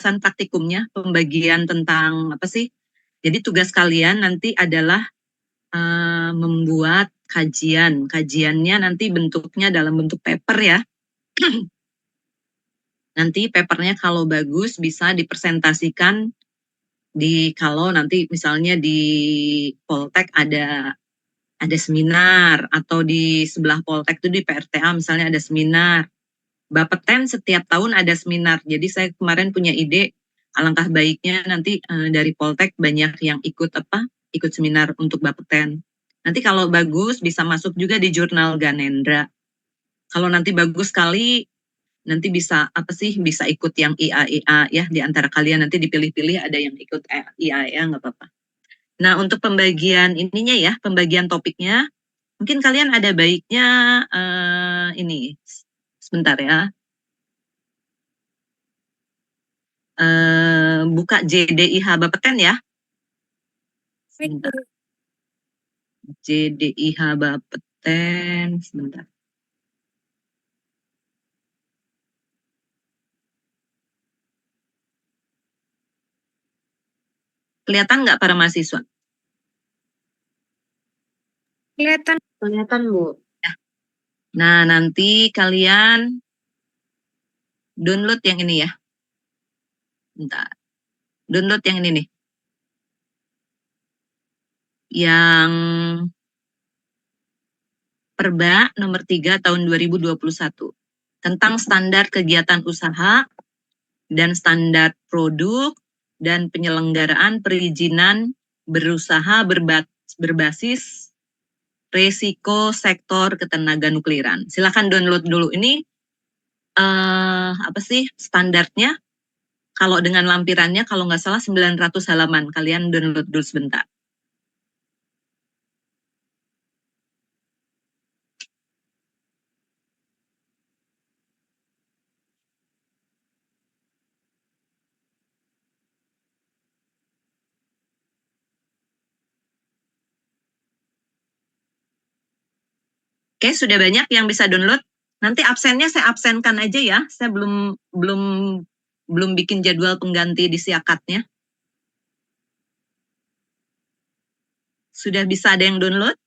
praktikumnya, pembagian tentang apa sih? Jadi tugas kalian nanti adalah membuat kajian. Kajiannya nanti bentuknya dalam bentuk paper ya. Nanti papernya kalau bagus bisa dipresentasikan kalau nanti misalnya di Poltek ada seminar, atau di sebelah Poltek itu di PRTA misalnya ada seminar. Bapeten setiap tahun ada seminar. Jadi saya kemarin punya ide, alangkah baiknya nanti dari Poltek banyak yang ikut seminar untuk Bapeten. Nanti kalau bagus bisa masuk juga di jurnal Ganendra. Kalau nanti bagus sekali, nanti bisa bisa ikut yang IA ya, di antara kalian nanti dipilih-pilih ada yang ikut IA nggak apa-apa. Nah, untuk pembagian ininya ya, pembagian topiknya, mungkin kalian ada baiknya ini sebentar ya. Buka JDIH Bapeten ya. Sebentar. JDIH Bapeten, sebentar. Kelihatan nggak para mahasiswa? Kelihatan. Kelihatan, Bu. Ya. Nah, nanti kalian download yang ini ya. Bentar. Download yang ini nih. Yang Perba nomor 3 tahun 2021. Tentang standar kegiatan usaha dan standar produk dan penyelenggaraan perizinan berusaha berbasis resiko sektor ketenaganuklairan. Silakan download dulu ini standarnya. Kalau dengan lampirannya kalau nggak salah 900 halaman. Kalian download dulu sebentar. Oke, sudah banyak yang bisa download. Nanti absennya saya absenkan aja ya. Saya belum bikin jadwal pengganti di siakatnya. Sudah bisa ada yang download?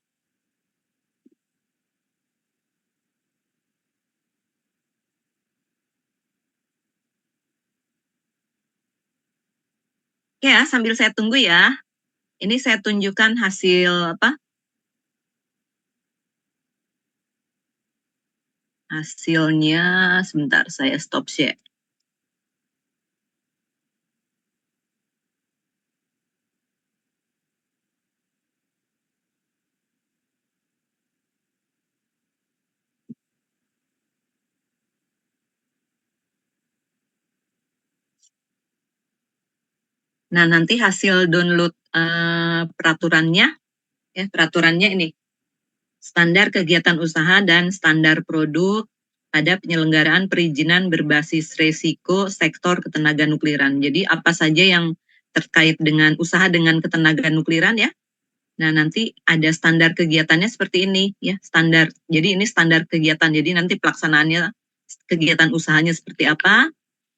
Oke ya, sambil saya tunggu ya. Ini saya tunjukkan hasil hasilnya. Sebentar, saya stop share. Nah, nanti hasil download peraturannya ini. Standar kegiatan usaha dan standar produk pada penyelenggaraan perizinan berbasis resiko sektor ketenaganuklairan. Jadi apa saja yang terkait dengan usaha dengan ketenaganuklairan ya. Nah, nanti ada standar kegiatannya seperti ini ya, standar. Jadi ini standar kegiatan. Jadi nanti pelaksanaannya kegiatan usahanya seperti apa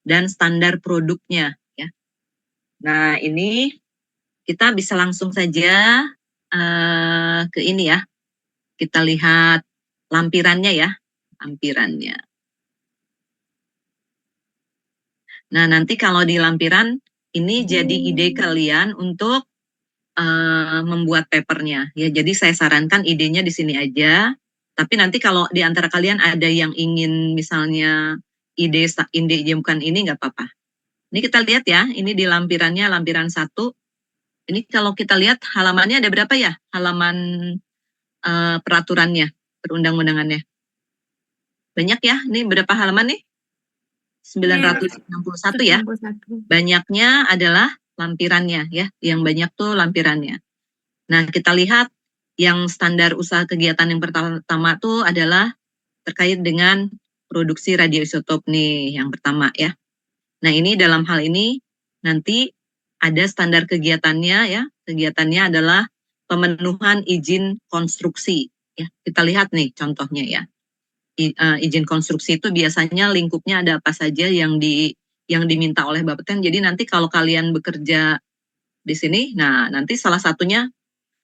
dan standar produknya ya. Nah, ini kita bisa langsung saja ke ini ya. Kita lihat lampirannya ya, lampirannya. Nah, nanti kalau di lampiran, ini jadi ide kalian untuk membuat papernya. Ya, jadi saya sarankan idenya di sini aja. Tapi nanti kalau di antara kalian ada yang ingin misalnya ide bukan ini, nggak apa-apa. Ini kita lihat ya, ini di lampirannya, lampiran 1. Ini kalau kita lihat halamannya ada berapa ya? Halaman peraturannya, perundang-undangannya. Banyak ya, ini berapa halaman nih? 961 ya. Banyaknya adalah lampirannya ya, yang banyak tuh lampirannya. Nah, kita lihat yang standar usaha kegiatan yang pertama tuh adalah terkait dengan produksi radioisotop nih, yang pertama ya. Nah, ini dalam hal ini nanti ada standar kegiatannya ya. Kegiatannya adalah pemenuhan izin konstruksi ya. Kita lihat nih contohnya ya. Izin konstruksi itu biasanya lingkupnya ada apa saja yang yang diminta oleh Bapeten. Jadi nanti kalau kalian bekerja di sini, nah nanti salah satunya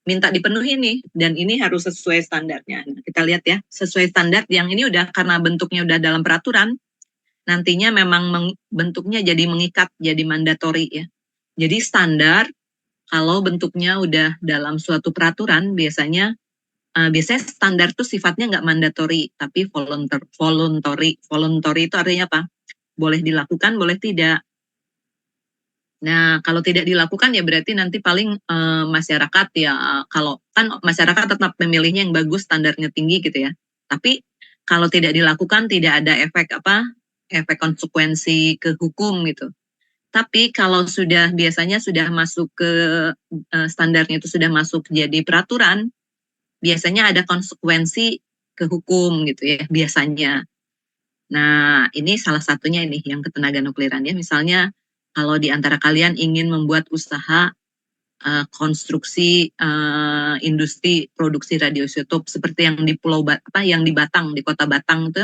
minta dipenuhi nih, dan ini harus sesuai standarnya. Nah, kita lihat ya, sesuai standar yang ini udah karena bentuknya udah dalam peraturan, nantinya memang bentuknya jadi mengikat, jadi mandatory ya. Jadi standar kalau bentuknya udah dalam suatu peraturan, biasanya standar tuh sifatnya nggak mandatory, tapi voluntary. Voluntary itu artinya apa? Boleh dilakukan, boleh tidak. Nah, kalau tidak dilakukan ya berarti nanti paling masyarakat ya, kalau kan masyarakat tetap memilihnya yang bagus, standarnya tinggi gitu ya. Tapi kalau tidak dilakukan tidak ada efek konsekuensi ke hukum gitu. Tapi kalau biasanya sudah masuk ke standarnya itu sudah masuk jadi peraturan, biasanya ada konsekuensi ke hukum gitu ya biasanya. Nah, ini salah satunya ini yang ketenaga nukliran ya. Misalnya kalau di antara kalian ingin membuat usaha konstruksi industri produksi radioisotop seperti yang di yang di Batang, di Kota Batang itu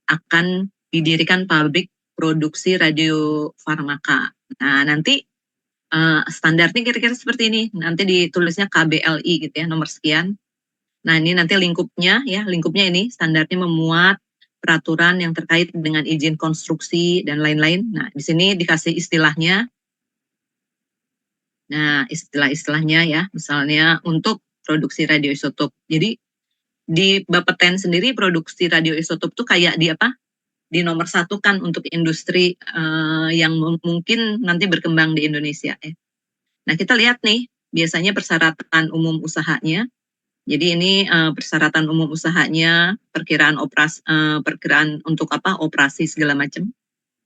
akan didirikan pabrik produksi radiofarmaka. Nah, nanti standarnya kira-kira seperti ini. Nanti ditulisnya KBLI gitu ya, nomor sekian. Nah, ini nanti lingkupnya ini standarnya memuat peraturan yang terkait dengan izin konstruksi dan lain-lain. Nah, di sini dikasih istilahnya. Nah, istilah-istilahnya ya, misalnya untuk produksi radioisotop. Jadi di Bapeten sendiri produksi radioisotop tuh kayak di apa? Di nomor satu kan untuk industri yang mungkin nanti berkembang di Indonesia ya. Nah, kita lihat nih, biasanya persyaratan umum usahanya. Jadi ini persyaratan umum usahanya, perkiraan untuk operasi segala macam.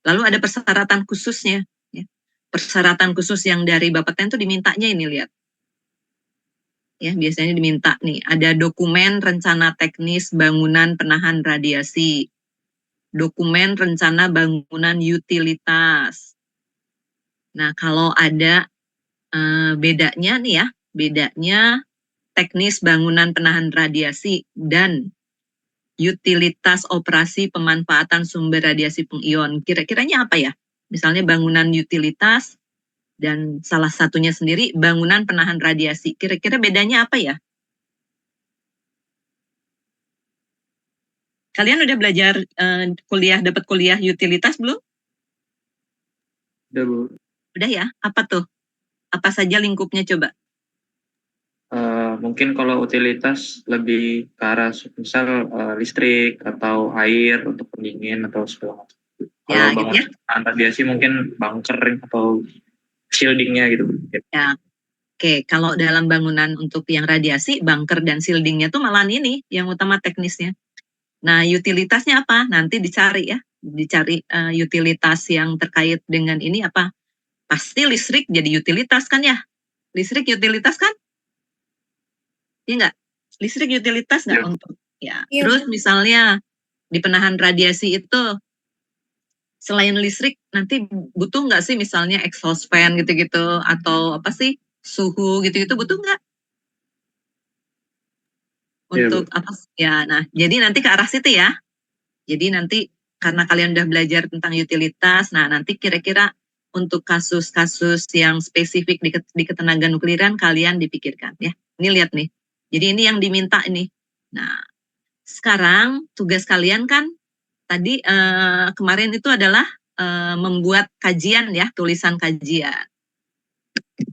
Lalu ada persyaratan khususnya. Ya. Persyaratan khusus yang dari Bapeten itu dimintanya ini lihat. Ya, biasanya diminta nih, ada dokumen rencana teknis bangunan penahan radiasi, dokumen rencana bangunan utilitas. Nah, kalau ada bedanya nih ya, bedanya teknis bangunan penahan radiasi dan utilitas operasi pemanfaatan sumber radiasi pengion. Kira-kiranya apa ya? Misalnya bangunan utilitas dan salah satunya sendiri bangunan penahan radiasi. Kira-kira bedanya apa ya? Kalian udah belajar dapat kuliah utilitas belum? Udah, Bu. Udah ya? Apa tuh? Apa saja lingkupnya coba? Mungkin kalau utilitas lebih ke arah misal listrik atau air untuk pendingin atau segala macam. Kalau Ya, gitu bangunan ya. radiasi mungkin bunker atau shieldingnya gitu. Ya, oke. Kalau dalam bangunan untuk yang radiasi, bunker dan shieldingnya tuh malah ini yang utama teknisnya. Nah, utilitasnya apa? Nanti dicari ya. Dicari utilitas yang terkait dengan ini apa? Pasti listrik jadi utilitas kan ya? Listrik utilitas kan? Iya nggak? Listrik utilitas nggak Ya. untuk ya. Terus misalnya di penahan radiasi itu selain listrik nanti butuh nggak sih misalnya exhaust fan gitu-gitu atau apa sih suhu gitu-gitu butuh nggak Ya, untuk Bu. apa ya? Nah, jadi nanti ke arah situ ya. Jadi nanti karena kalian udah belajar tentang utilitas, nah nanti kira-kira untuk kasus-kasus yang spesifik di ketenaga nukliran kalian dipikirkan ya. Ini lihat nih. Jadi ini yang diminta ini. Nah, sekarang tugas kalian kan tadi kemarin itu adalah membuat kajian ya, tulisan kajian.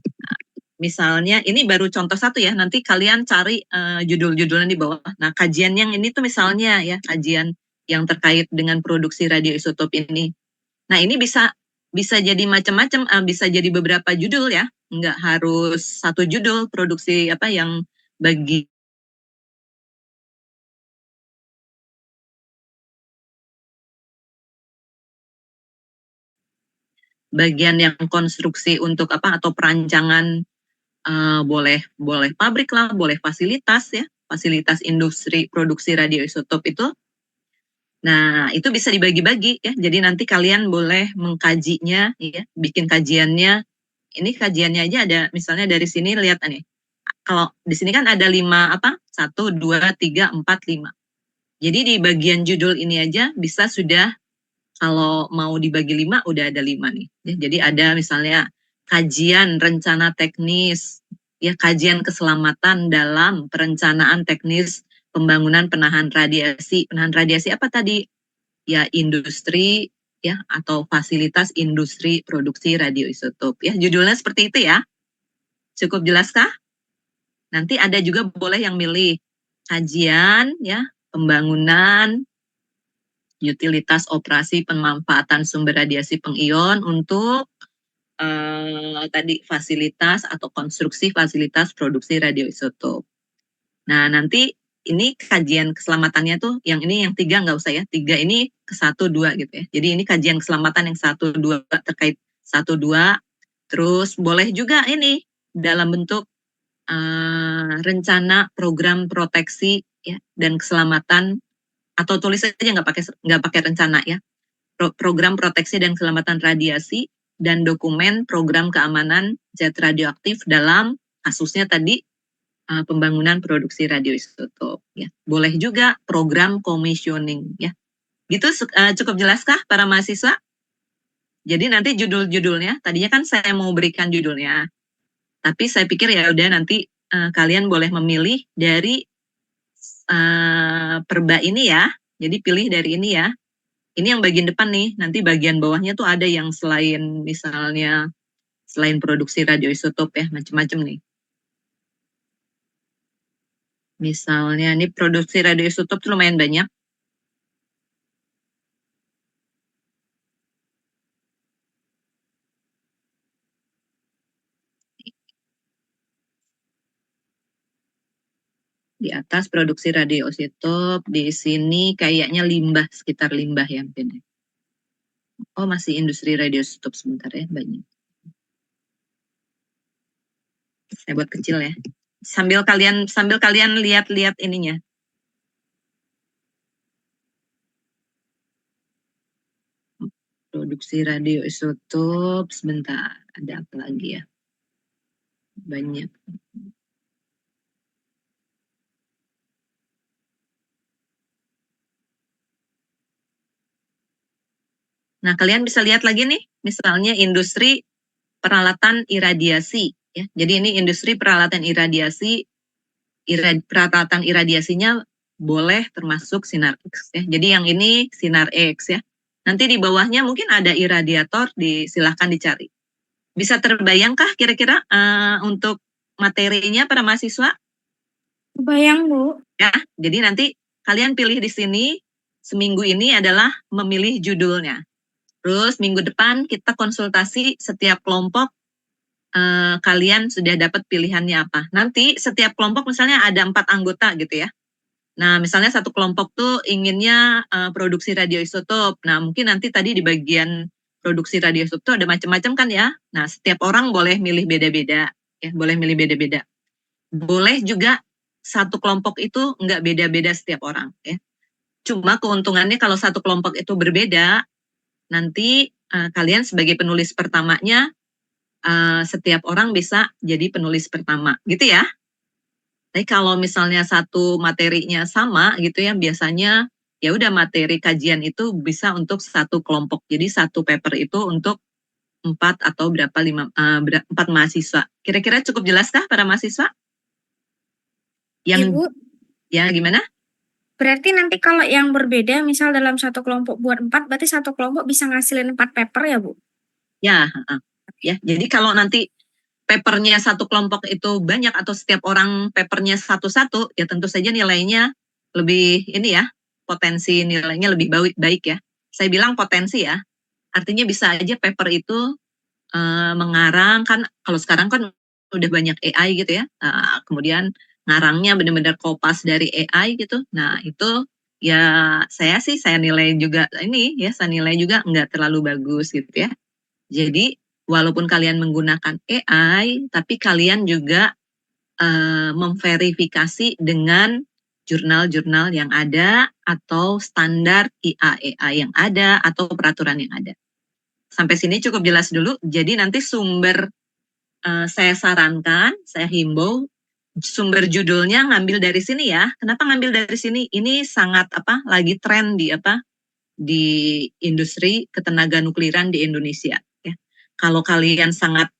Nah, misalnya ini baru contoh satu ya, nanti kalian cari judul-judulnya di bawah. Nah, kajian yang ini tuh misalnya ya, kajian yang terkait dengan produksi radioisotop ini. Nah, ini bisa jadi macam-macam, bisa jadi beberapa judul ya, nggak harus satu judul produksi apa yang bagi bagian yang konstruksi untuk apa atau perancangan boleh pabrik lah, boleh fasilitas ya, fasilitas industri produksi radioisotop itu. Nah, itu bisa dibagi-bagi ya. Jadi nanti kalian boleh mengkajinya ya, bikin kajiannya. Ini kajiannya aja ada misalnya dari sini lihat nih. Kalau di sini kan ada 5 apa? 1 2 3 4 5. Jadi di bagian judul ini aja bisa sudah Kalau mau dibagi 5, udah ada 5 nih. Ya, jadi ada misalnya kajian rencana teknis, ya kajian keselamatan dalam perencanaan teknis pembangunan penahan radiasi. Penahan radiasi apa tadi? Ya industri ya atau fasilitas industri produksi radioisotop. Ya judulnya seperti itu ya. Cukup jelaskah? Nanti ada juga boleh yang milih kajian ya pembangunan utilitas operasi pemanfaatan sumber radiasi pengion untuk tadi fasilitas atau konstruksi fasilitas produksi radioisotop. Nah nanti ini kajian keselamatannya tuh yang ini yang 3 nggak usah ya, 3 ini ke 1-2 gitu ya. Jadi ini kajian keselamatan yang 1-2 terkait 1-2. Terus boleh juga ini dalam bentuk rencana program proteksi ya dan keselamatan atau tulis aja nggak pakai rencana ya. Program proteksi dan keselamatan radiasi dan dokumen program keamanan zat radioaktif dalam kasusnya tadi pembangunan produksi radioisotop ya. Boleh juga program commissioning ya. Gitu cukup jelaskah para mahasiswa? Jadi nanti judul-judulnya tadinya kan saya mau berikan judulnya. Tapi saya pikir ya udah nanti kalian boleh memilih dari perba ini ya. Jadi pilih dari ini ya. Ini yang bagian depan nih, nanti bagian bawahnya tuh ada yang selain misalnya selain produksi radioisotop ya, macam-macam nih. Misalnya ini produksi radioisotop tuh lumayan banyak. Di atas produksi radioisotop, di sini kayaknya limbah, sekitar limbah ya mungkin. Oh masih industri radioisotop sebentar ya, banyak. Saya buat kecil ya. Sambil kalian lihat-lihat ininya. Produksi radioisotop sebentar, ada apa lagi ya? Banyak. Nah, kalian bisa lihat lagi nih, misalnya industri peralatan iradiasi ya. Jadi ini industri peralatan iradiasi, peralatan iradiasinya boleh termasuk sinar X ya. Jadi yang ini sinar X ya. Nanti di bawahnya mungkin ada iradiator, silahkan dicari. Bisa terbayangkah kira-kira untuk materinya para mahasiswa? Bayang, Bu. Ya, jadi nanti kalian pilih di sini, seminggu ini adalah memilih judulnya. Terus minggu depan kita konsultasi setiap kelompok kalian sudah dapat pilihannya apa. Nanti setiap kelompok misalnya ada 4 anggota gitu ya. Nah misalnya satu kelompok tuh inginnya produksi radioisotop. Nah mungkin nanti tadi di bagian produksi radioisotop tuh ada macam-macam kan ya. Nah setiap orang boleh milih beda-beda. Ya, boleh milih beda-beda. Boleh juga satu kelompok itu nggak beda-beda setiap orang ya. Cuma keuntungannya kalau satu kelompok itu berbeda, nanti kalian sebagai penulis pertamanya setiap orang bisa jadi penulis pertama gitu ya. Tapi kalau misalnya satu materinya sama gitu ya, biasanya ya udah materi kajian itu bisa untuk satu kelompok. Jadi satu paper itu untuk 4 atau 4 mahasiswa. Kira-kira cukup jelaskah para mahasiswa? Yang Ibu, ya gimana? berarti nanti kalau yang berbeda, misal dalam satu kelompok buat 4, berarti satu kelompok bisa ngasilin 4 paper ya, Bu? Ya, ya. Jadi kalau nanti papernya satu kelompok itu banyak atau setiap orang papernya satu-satu, ya tentu saja nilainya lebih ini ya, potensi nilainya lebih baik ya. Saya bilang potensi ya, artinya bisa aja paper itu mengarang kan, kalau sekarang kan udah banyak AI gitu ya, kemudian ngarangnya benar-benar kopas dari AI gitu. Nah itu ya saya nilai juga ini ya, saya nilai juga nggak terlalu bagus gitu ya. Jadi walaupun kalian menggunakan AI, tapi kalian juga memverifikasi dengan jurnal-jurnal yang ada atau standar IAEA yang ada atau peraturan yang ada. Sampai sini cukup jelas dulu. Jadi nanti sumber saya sarankan, saya himbau sumber judulnya ngambil dari sini ya. Kenapa ngambil dari sini? Ini sangat lagi tren di di industri ketenaga nukliran di Indonesia. Ya. Kalau kalian sangat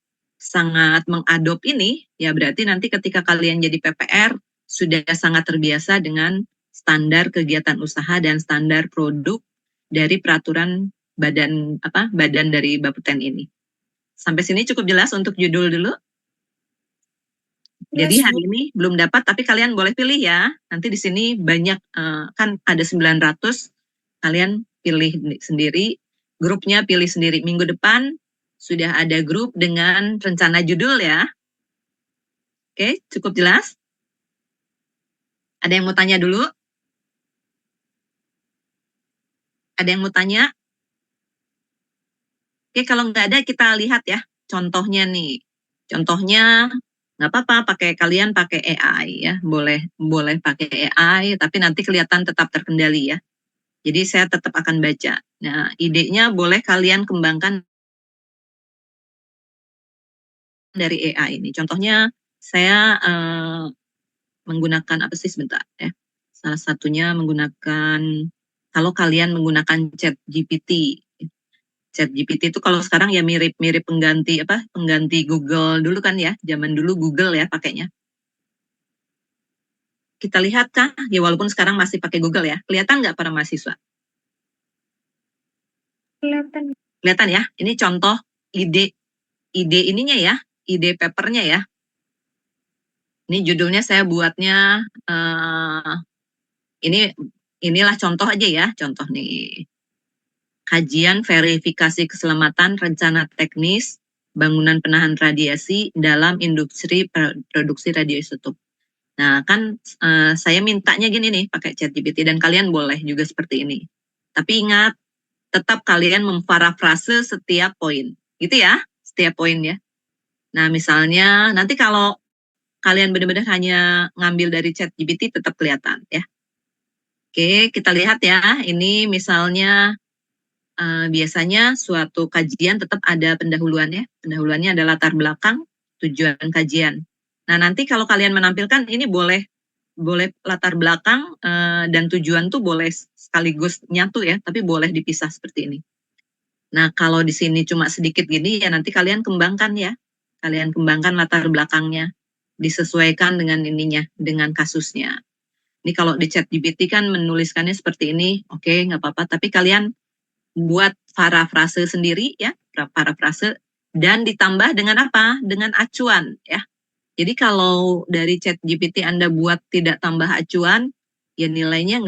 mengadop ini, ya berarti nanti ketika kalian jadi PPR sudah sangat terbiasa dengan standar kegiatan usaha dan standar produk dari peraturan badan dari Bapeten ini. Sampai sini cukup jelas untuk judul dulu. Jadi hari ini belum dapat, tapi kalian boleh pilih ya. Nanti di sini banyak, kan ada 900, kalian pilih sendiri, grupnya pilih sendiri. Minggu depan sudah ada grup dengan rencana judul ya. Oke, cukup jelas? Ada yang mau tanya dulu? Ada yang mau tanya? Oke, kalau nggak ada kita lihat ya contohnya nih. Contohnya nggak apa-apa kalian pakai AI ya, boleh pakai AI, tapi nanti kelihatan tetap terkendali ya. Jadi saya tetap akan baca. Nah, idenya boleh kalian kembangkan dari AI ini. Contohnya saya menggunakan apa sih sebentar ya. Salah satunya menggunakan, kalau kalian menggunakan ChatGPT. ChatGPT itu kalau sekarang ya mirip-mirip pengganti Google dulu kan ya. Zaman dulu Google ya pakainya. Kita lihat kah? Ya walaupun sekarang masih pakai Google ya. Kelihatan nggak para mahasiswa? Kelihatan. Kelihatan ya. Ini contoh ide ininya ya. Ide papernya ya. Ini judulnya saya buatnya inilah contoh aja ya. Contoh nih. Kajian verifikasi keselamatan rencana teknis bangunan penahan radiasi dalam industri produksi radioisotop. Nah, kan saya mintanya gini nih pakai ChatGPT dan kalian boleh juga seperti ini. Tapi ingat, tetap kalian memparafrase setiap poin. Gitu ya, setiap poin ya. Nah, misalnya nanti kalau kalian benar-benar hanya ngambil dari ChatGPT tetap kelihatan ya. Oke, kita lihat ya. Ini misalnya biasanya suatu kajian tetap ada pendahuluannya. Pendahuluannya adalah latar belakang, tujuan kajian. Nah, nanti kalau kalian menampilkan ini boleh latar belakang dan tujuan tuh boleh sekaligus nyatu ya, tapi boleh dipisah seperti ini. Nah, kalau di sini cuma sedikit gini ya nanti kalian kembangkan ya. Kalian kembangkan latar belakangnya, disesuaikan dengan ininya, dengan kasusnya. Ini kalau di ChatGPT kan menuliskannya seperti ini, oke, nggak apa-apa, tapi kalian buat parafrase sendiri ya, parafrase dan ditambah dengan apa? Dengan acuan ya. Jadi kalau dari ChatGPT Anda buat tidak tambah acuan, ya nilainya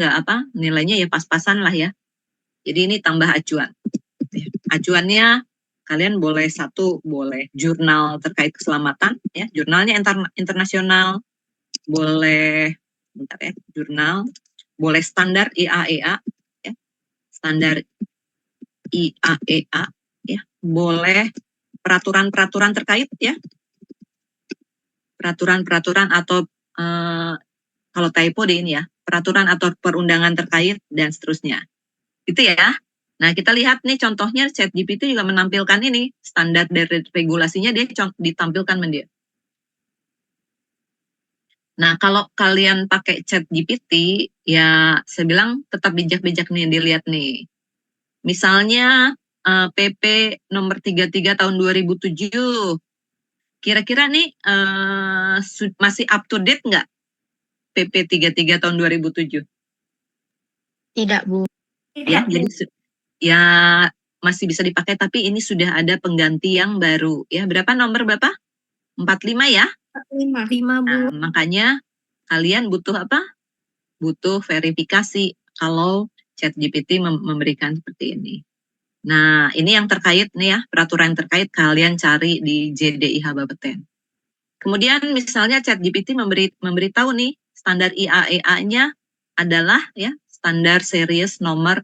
nilainya ya pas-pasan lah ya. Jadi ini tambah acuan. Acuannya kalian boleh boleh jurnal terkait keselamatan ya, jurnalnya internasional, boleh bentar ya, jurnal, boleh standar IAEA ya, standar IAEA ya, boleh peraturan-peraturan terkait ya, peraturan-peraturan atau kalau typo di ini ya, peraturan atau perundangan terkait dan seterusnya. Itu ya. Nah, kita lihat nih contohnya ChatGPT juga menampilkan ini standar dari regulasinya dia ditampilkan dia. Nah, kalau kalian pakai ChatGPT ya saya bilang tetap bijak-bijak nih dilihat nih. Misalnya PP nomor 33 tahun 2007. Kira-kira nih masih up to date nggak PP 33 tahun 2007? Tidak, Bu. Ya, jadi ya masih bisa dipakai tapi ini sudah ada pengganti yang baru ya. Berapa nomor Bapak? 45 ya? 5, Bu. Nah, makanya kalian butuh apa? Butuh verifikasi kalau ChatGPT memberikan seperti ini. Nah, ini yang terkait nih ya, peraturan terkait kalian cari di JDIH Bapeten. Kemudian misalnya ChatGPT memberitahu nih standar IAEA-nya adalah ya standar series nomor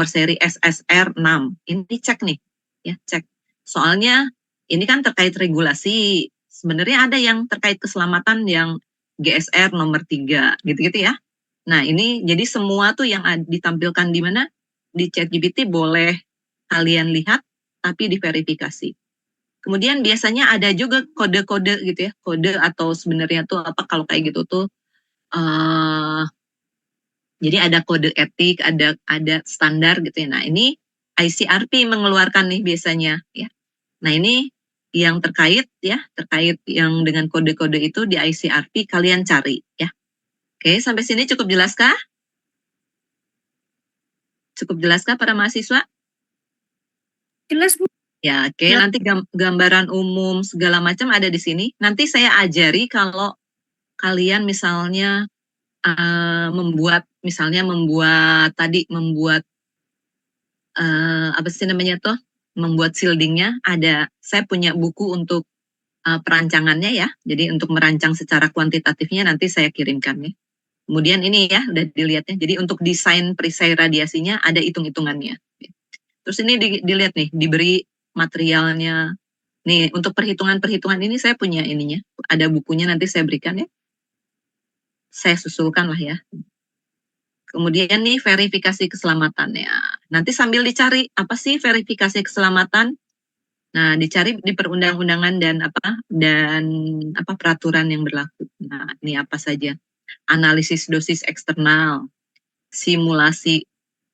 seri SSR 6. Ini cek nih, ya cek. Soalnya ini kan terkait regulasi. Sebenarnya ada yang terkait keselamatan yang GSR nomor 3, gitu-gitu ya. Nah, ini jadi semua tuh yang ditampilkan di mana? Di ChatGPT boleh kalian lihat, tapi diverifikasi. Kemudian biasanya ada juga kode-kode gitu ya, kode atau sebenarnya tuh apa kalau kayak gitu tuh Jadi ada kode etik, ada standar gitu ya. Nah, ini ICRP mengeluarkan nih biasanya ya. Nah, ini yang terkait yang dengan kode-kode itu di ICRP kalian cari ya. Oke, sampai sini cukup jelaskah? Cukup jelaskah para mahasiswa? Jelas, Bu. Ya, oke. Ya. Nanti gambaran umum segala macam ada di sini. Nanti saya ajari kalau kalian misalnya membuat apa sih namanya tuh, membuat shieldingnya. Saya punya buku untuk perancangannya ya. Jadi untuk merancang secara kuantitatifnya nanti saya kirimkan ya. Kemudian ini ya udah dilihatnya. Jadi untuk desain perisai radiasinya ada hitung-hitungannya. Terus ini dilihat nih, diberi materialnya. Nih untuk perhitungan-perhitungan ini saya punya ininya. Ada bukunya nanti saya berikan ya. Saya susulkan lah ya. Kemudian nih verifikasi keselamatannya. Nanti sambil dicari apa sih verifikasi keselamatan. Nah, dicari di perundang-undangan dan peraturan yang berlaku. Nah, ini apa saja? Analisis dosis eksternal, simulasi.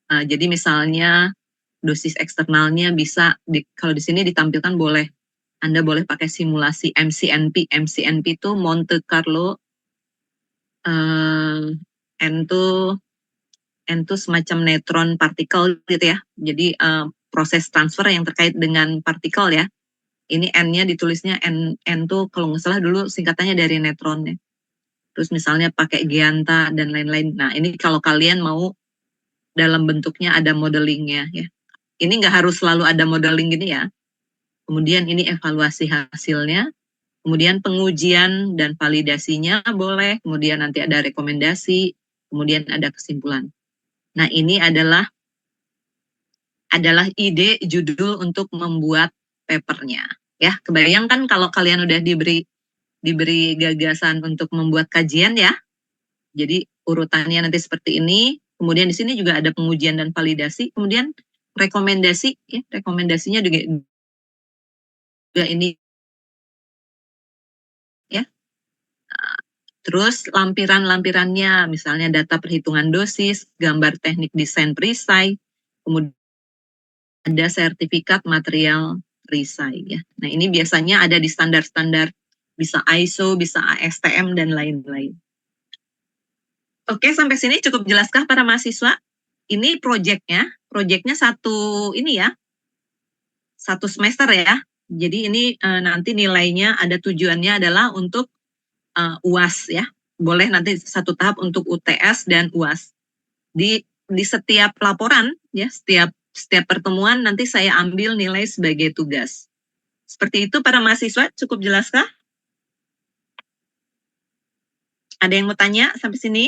Jadi misalnya dosis eksternalnya bisa kalau di sini ditampilkan Anda boleh pakai simulasi MCNP. MCNP itu Monte Carlo N itu semacam neutron partikel gitu ya. Jadi proses transfer yang terkait dengan partikel ya. Ini N-nya ditulisnya N tuh kalau nggak salah dulu singkatannya dari neutron ya. Terus misalnya pakai Gianta dan lain-lain. Nah, ini kalau kalian mau dalam bentuknya ada modelingnya ya. Ini nggak harus selalu ada modeling gini ya. Kemudian ini evaluasi hasilnya. Kemudian pengujian dan validasinya boleh. Kemudian nanti ada rekomendasi. Kemudian ada kesimpulan. Nah, ini adalah ide judul untuk membuat papernya. Ya, kebayangkan kalau kalian udah diberi gagasan untuk membuat kajian ya. Jadi urutannya nanti seperti ini. Kemudian di sini juga ada pengujian dan validasi. Kemudian rekomendasi ya, rekomendasinya juga ini ya. Terus lampiran-lampirannya misalnya data perhitungan dosis, gambar teknik desain perisai, kemudian ada sertifikat material perisai ya. Nah, ini biasanya ada di standar-standar, bisa ISO, bisa ASTM dan lain-lain. Oke, sampai sini cukup jelaskah para mahasiswa? Ini proyeknya satu semester ya. Jadi ini nanti nilainya ada tujuannya adalah untuk UAS ya. Boleh nanti satu tahap untuk UTS dan UAS. Di setiap laporan ya, setiap pertemuan nanti saya ambil nilai sebagai tugas. Seperti itu para mahasiswa, cukup jelaskah? Ada yang mau tanya sampai sini?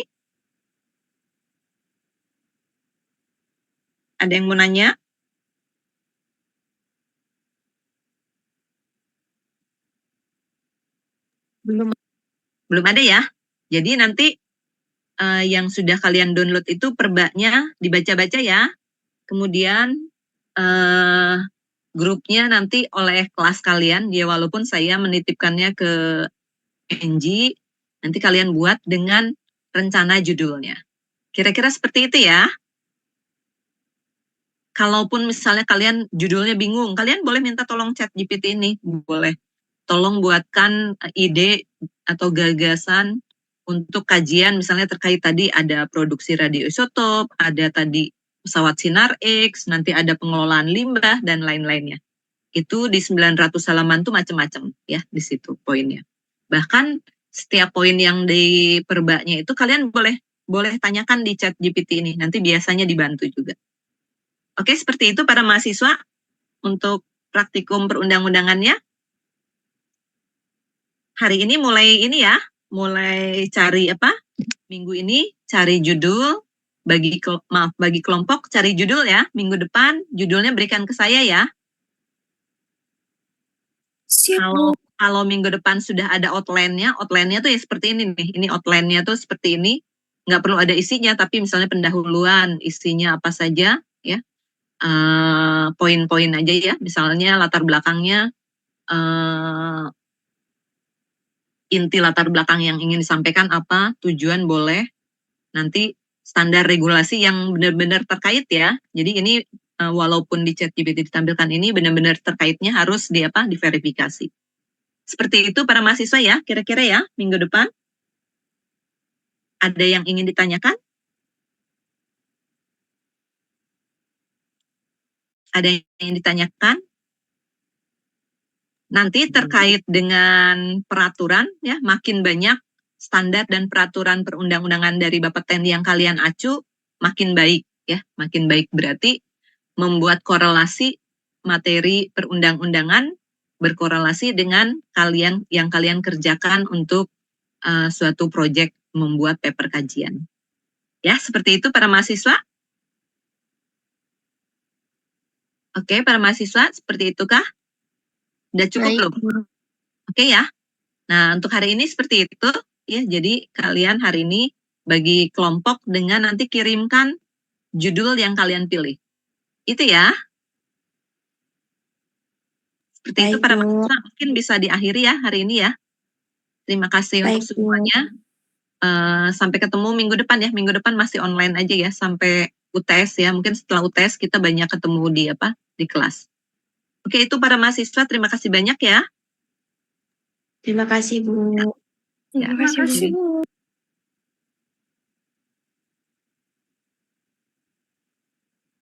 Ada yang mau nanya? Belum ada ya? Jadi nanti yang sudah kalian download itu perbaknya dibaca-baca ya. Kemudian grupnya nanti oleh kelas kalian, ya walaupun saya menitipkannya ke NG, nanti kalian buat dengan rencana judulnya. Kira-kira seperti itu ya. Kalaupun misalnya kalian judulnya bingung, kalian boleh minta tolong chat GPT ini, boleh. Tolong buatkan ide atau gagasan untuk kajian misalnya terkait tadi ada produksi radioisotop, ada tadi pesawat sinar X, nanti ada pengelolaan limbah dan lain-lainnya. Itu di 900 halaman tuh macam-macam ya di situ poinnya. Bahkan setiap poin yang di perbaknya itu kalian boleh tanyakan di chat GPT ini, nanti biasanya dibantu juga. Oke, seperti itu para mahasiswa untuk praktikum perundang-undangannya. Hari ini mulai cari minggu ini cari judul, bagi kelompok cari judul ya. Minggu depan judulnya berikan ke saya ya. Siap. Kalau minggu depan sudah ada outline-nya tuh ya seperti ini nih. Ini outline-nya tuh seperti ini. Nggak perlu ada isinya, tapi misalnya pendahuluan, isinya apa saja ya. Poin-poin aja ya. Misalnya latar belakangnya, inti latar belakang yang ingin disampaikan apa, tujuan boleh. Nanti standar regulasi yang benar-benar terkait ya. Jadi ini walaupun di ChatGPT ditampilkan ini benar-benar terkaitnya harus diverifikasi. Seperti itu para mahasiswa ya, kira-kira ya minggu depan. Ada yang ingin ditanyakan? Ada yang ingin ditanyakan? Nanti terkait dengan peraturan ya, makin banyak standar dan peraturan perundang-undangan dari Bapeten yang kalian acu, makin baik ya, makin baik berarti membuat korelasi materi perundang-undangan berkorelasi dengan yang kalian kerjakan untuk suatu proyek membuat paper kajian. Ya, seperti itu para mahasiswa. Oke, para mahasiswa, seperti itukah? Udah cukup belum? Oke ya. Nah, untuk hari ini seperti itu ya. Jadi kalian hari ini bagi kelompok dengan nanti kirimkan judul yang kalian pilih. Itu ya. Seperti itu para mahasiswa, mungkin bisa diakhiri ya hari ini ya. Terima kasih untuk semuanya. Sampai ketemu minggu depan ya. Minggu depan masih online aja ya sampai UTS ya. Mungkin setelah UTS kita banyak ketemu di kelas. Oke, itu para mahasiswa, terima kasih banyak ya. Terima kasih, Bu. Terima kasih, Bu.